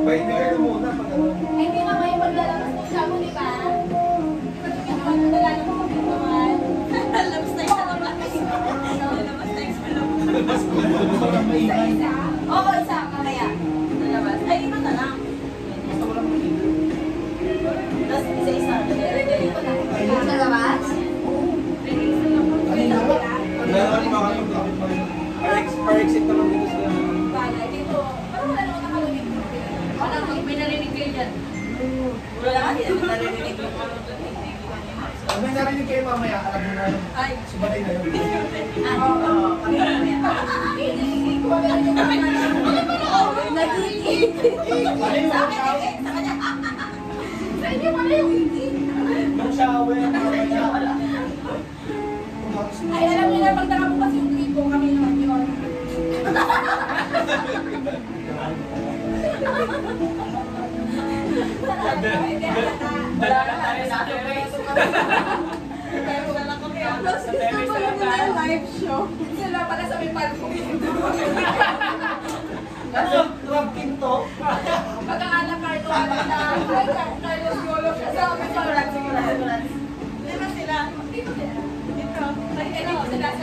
Hindi nga may paglalabas ng shabu, di ba? Kasi ginawa ko nalalabas ng pintuan. Lalabas tayo sa labas. Lalabas tayo sa labas. Isa-isa? Oo, isa. Mamaya. Lalabas. Ay, iba na lang. Tapos isa-isa. Dali ko na. Sa labas? Pa-exit naman dito sila. Bagay. Dito. Parang wala naman nakalunod. Wala naman. May narinig kayo dyan. Wala naman. Hindi naman narinig ko. May narinig kayo mamaya. Alam mo na. Ay. Subatay na yun. Oo. Kami mamaya. Nagigig. Wala naman yung mga nagigig. Sa akin. Sa kanya. Sa inyo pala yung gigig. Yung shower. Ay, alam niyo na, pag nakabukas yung gripo, kami naman yun. Wala na tayo sa face. Gusto pala nila yung live show. Sila pala sa may palpong. Ano? Trump Pinto? Pagkakala Carlo, alam na. Ay, Carlos Yolo siya sa amin. Siguran. Dito sila. Dito sila. Dito. Ay, dito sila. Ay,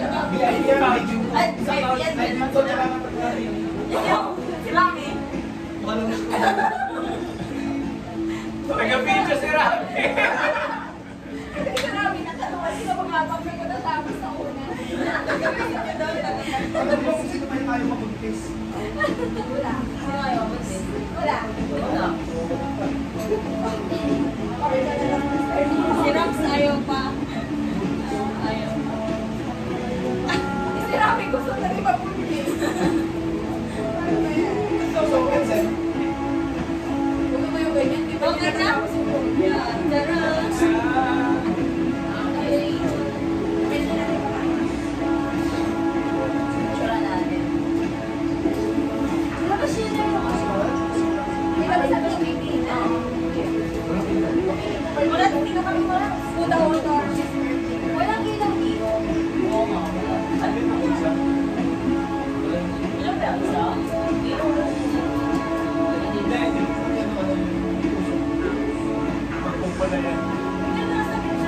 yan. Si Rami. Nag-video si Rami. Si Rami, nakaluwa sila maghabang may katatapos sa una. Nagkabisip niya daw. Alam mo kung sino may tayo mabuntis? Wala. Wala. Si Rams ayaw pa. Ayaw. Si Rami gusto na rin mabuntis. So, Vincent. Gusto ko yung ganyan. Di ba nakatapos yung pumila? Charot. Okay. Pwede na rin pa. Tsura natin. Labas yun na yung Di ba sa Pilipina? Wala, hindi na kami wala. Puta water. Walang ilang kilo. Oo nga, wala. Ano yung isa? Ilang peso?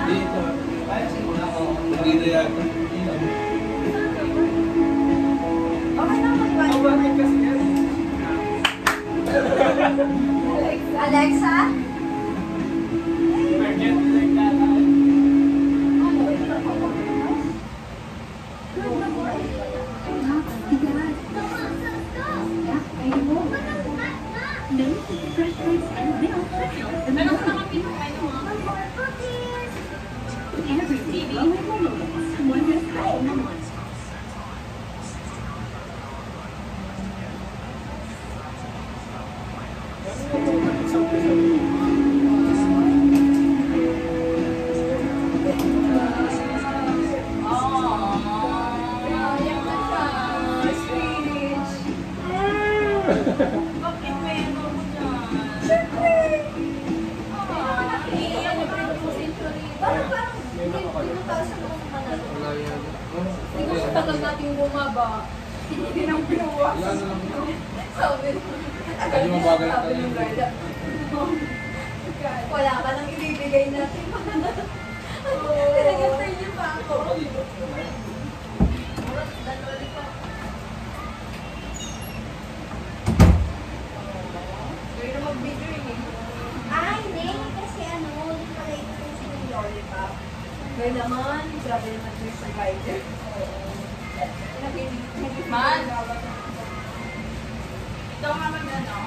Dito. Kaya siguro ako. Dito yata. Okay na, maliwanag. Bakit kasi yan? Alexa? Bakit may ano mo dyan? Siyempre! Iiyan mo rin yung century. Parang tinutasa mo ang kanal. Hindi ko sa tagal natin bumaba. Hindi nang pinuwa. Sabi mo bagal ka yung garda. Wala ka nang ibibigay natin. Pinagantay niyo pa ako. Ay, hindi. Kasi ano, hindi pala ito yung lollipop. Kaya naman, grabe naman yung survivor. Man! Ito nga mag-ano?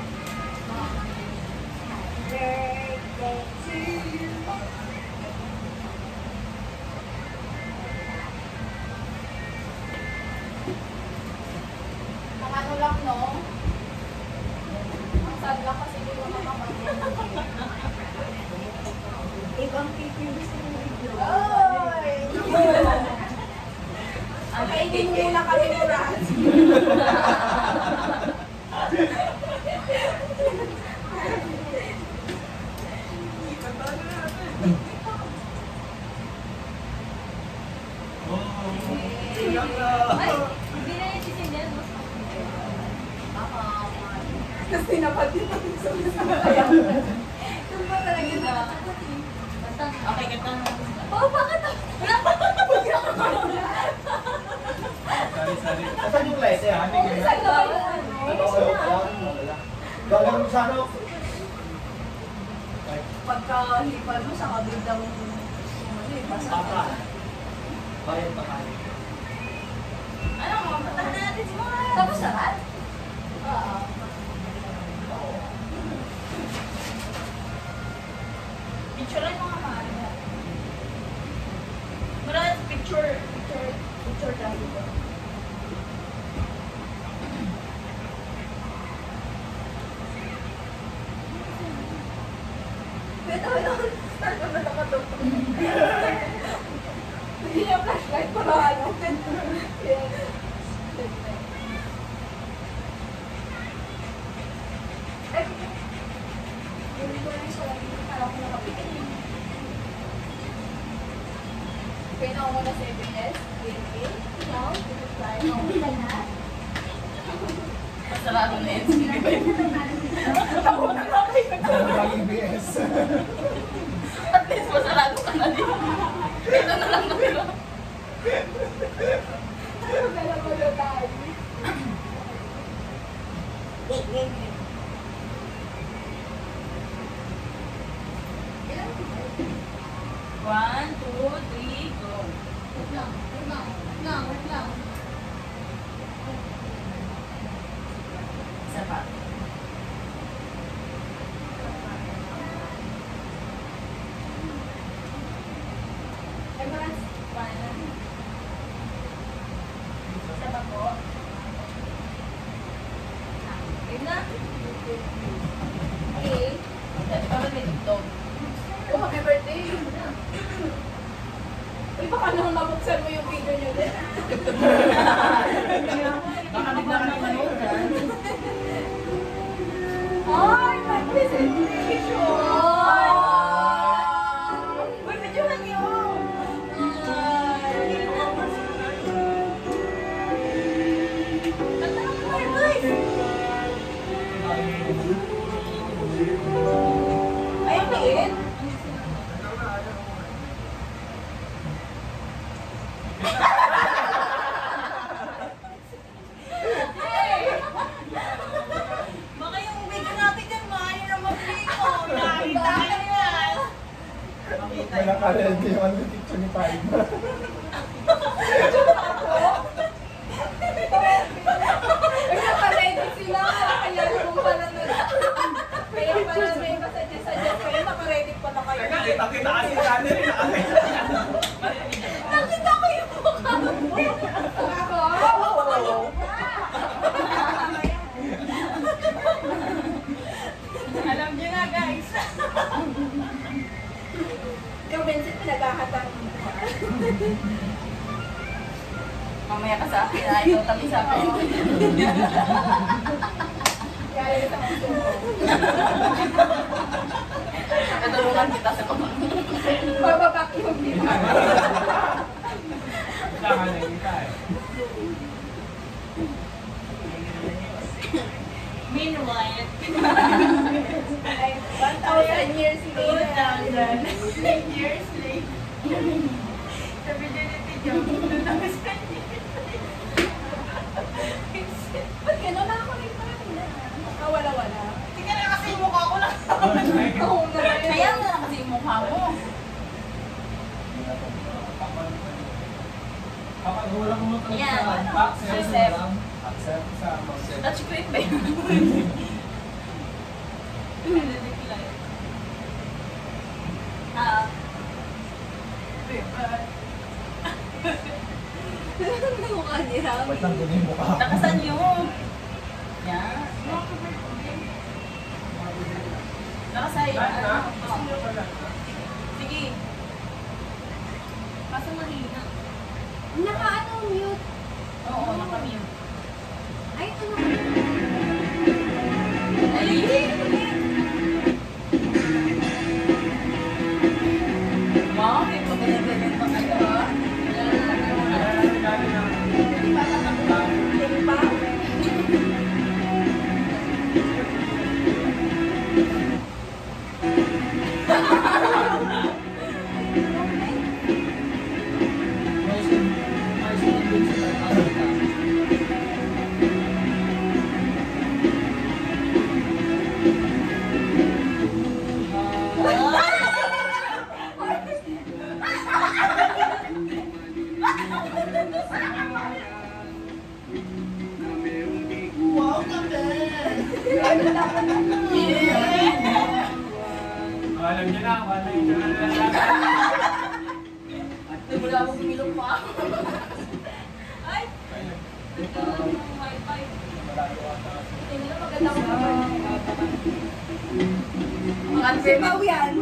Birthday to you. Ang ano lang, no? Ang sad lang kasi hindi ko makapagyan. Ibang pipi gusto mo video. Oy! Kainin muna kami ni Raz. Ay, hindi na yung chicken yan. Tapos tinapad dito sa kaya. Tumba talaga yun. Okay, ganda na. Oh, bakit? Wala pa. Sorry. Asan yung light eh? Ano yung Saan ka ba gagawin mo sa ano? Pagka-hipal mo sa kabindang Papa. Bayan pa kayo. Ano mo, patahan na natin si Mohan. Tapos lahat? Oo. Picturean mo nga maaari na. Maraming picture tayo dito. Wait, start mo na nakatuto. Hindi niya flashlight para ano. Yes. Ay, hindi ko lang siya lagi para ako nakapitin. Okay, na ako muna sa ABS. Okay. Now, try. Okay na. Masarado na yun. Ako na lang kayo. ABS. At least masarado ka na din. Ito na lang naman. Dala mo na tayo. One, two, three, go. Wait lang. Isa pa. Emirates, Isa pa po. yun na. Okay. Dati pa may TikTok. Oh, happy birthday. Uy, baka nang mabuksan mo yung video nyo din. Baka bigla ka naman Ay, my presentation! Uy, videohan niyo! Ganda ng car, guys! Ay, ang liit. Baka yung video natin dyan, maaari na mag-video. Nakita ka yan. May nakalend yung ano picture ni Paig. Ay, nakaready sila. Kaya naman pala kaya pala may masadya-sadya kayo. Nakaready pala kayo. Kita kasi natin rin. Nakita ko yung mukha mo. Ako? Alam niyo na, guys. Yung Vincent, pinaghahatang mo. Mamaya ka sa akin, ayaw kami sa akin. Kaya yung isang gusto mo. Natulungan kita sa pamangkin. Bababak yung kita. Kailangan na kita eh. Meanwhile, Ay, 1,000 years later. 2,000 years later. Sabi niya ni Tidyo, 2,000 years. Ba't gano'n na ako rin parang na? Wala-wala. Tingnan na kasi yung mukha ko lang. Oo nga ba yun? Kaya mo na kasi yung mukha mo. Kapag wala mo Yan. accept sa accept. Touch ko ba yun? Ah. Ano mukha niya? Ba't lang ganyan yung mukha? Nakasan yun. Yan. Nakasay. Sige. Kaso mahina. Naka-ano, mute. Oo, nakamute. Ay, ano? Ay! Mom, may pagkagaganyan pa kayo, ha? Di ba? Alam niyo na, paano yung itsura na lalaki. At wala akong pumilong pa. Ay! Ito lang yung wifi. Hindi na maganda ko naman. Mga ansipaw yan.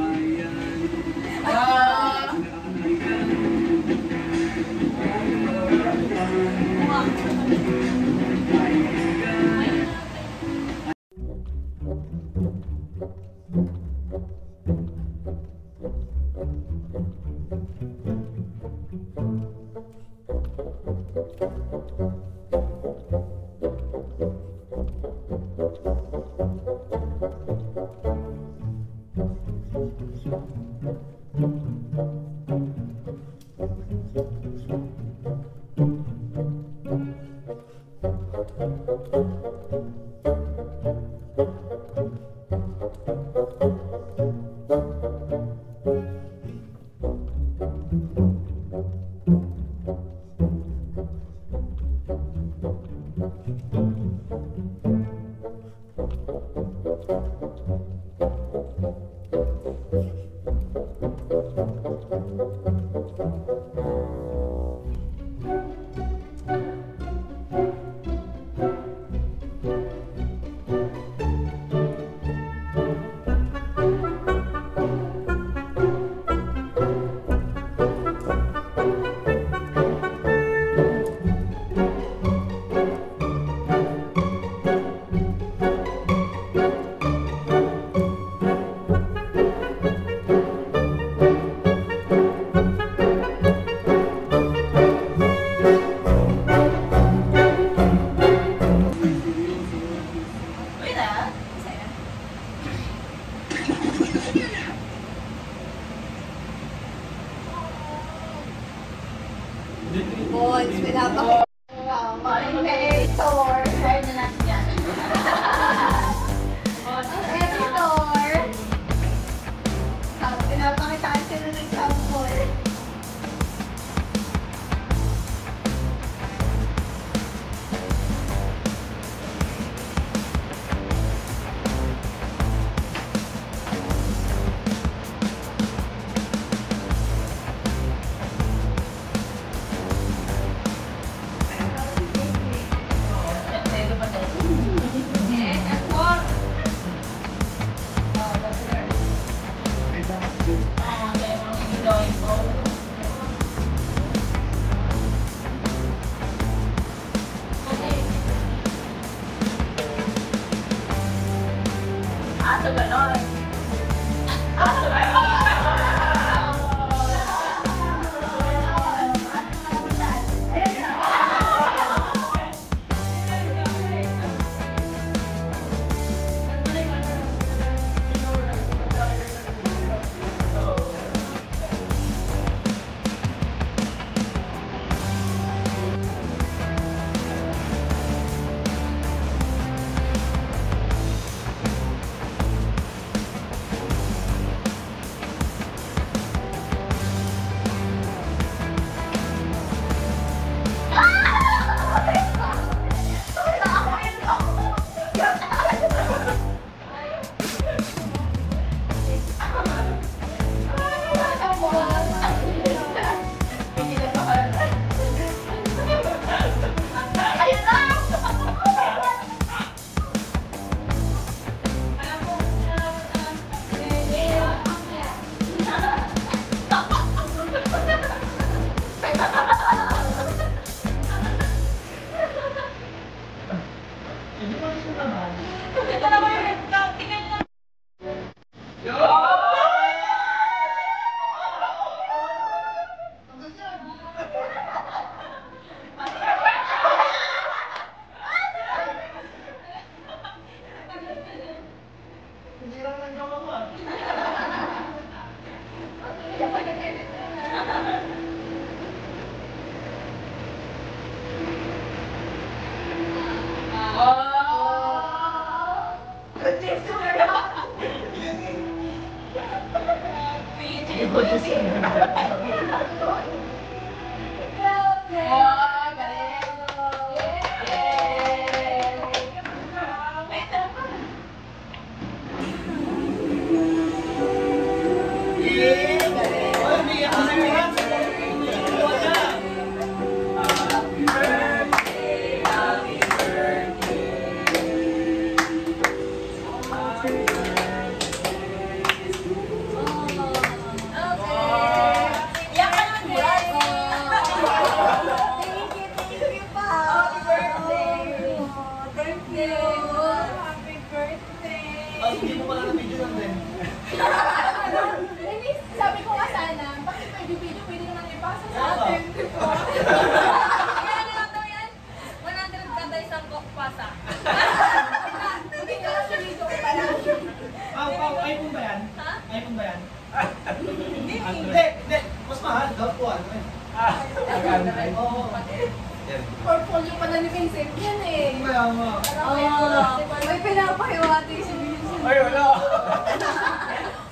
Boys, pinapakita. Wow, editor. Share na natin yan. Editor. Pinapakita sila ng sample. Aso ganon. Aso ganon. Happy birthday! Hindi mo pala na-video lang din. Hindi, sabi ko nga sana, bakit pwede video, pwede naman ipasa sa Ano? atin. Kaya na lang daw yan. 100 kada isang kokpasa. Hindi ka lang siya ko pala. iPhone ba yan? Ha? iPhone ba yan? Hindi. Hindi. Mas mahal daw po. Ano eh? Oo. Portfolio pa na ni Vincent yan eh. Kaya mo. May pinapahiwati si Vincent. Ay, wala.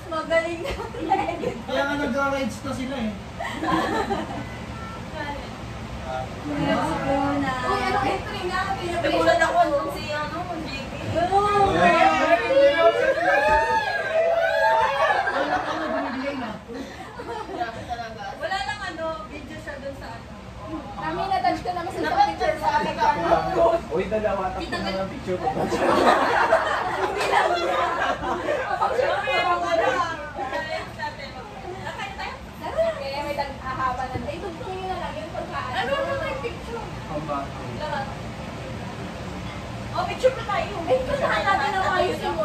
Magaling na. Kaya nga nagra-rides na sila eh. Let's go na. Uy, ano entry nga? Nagulat ako nung si ano, JK. Wala ka na binibigay na. Wala lang ano, video siya dun sa ano. Kami na-touch ko naman sa picture sa akin. Uy, dalawa. Tapos na lang picture ko. Kaya may tag-ahaba na. Eh, tugtungin na lang yung pagkaan. Ano na picture? Amba. Oh, picture pa tayo. Eh, kasama natin ang ayos yung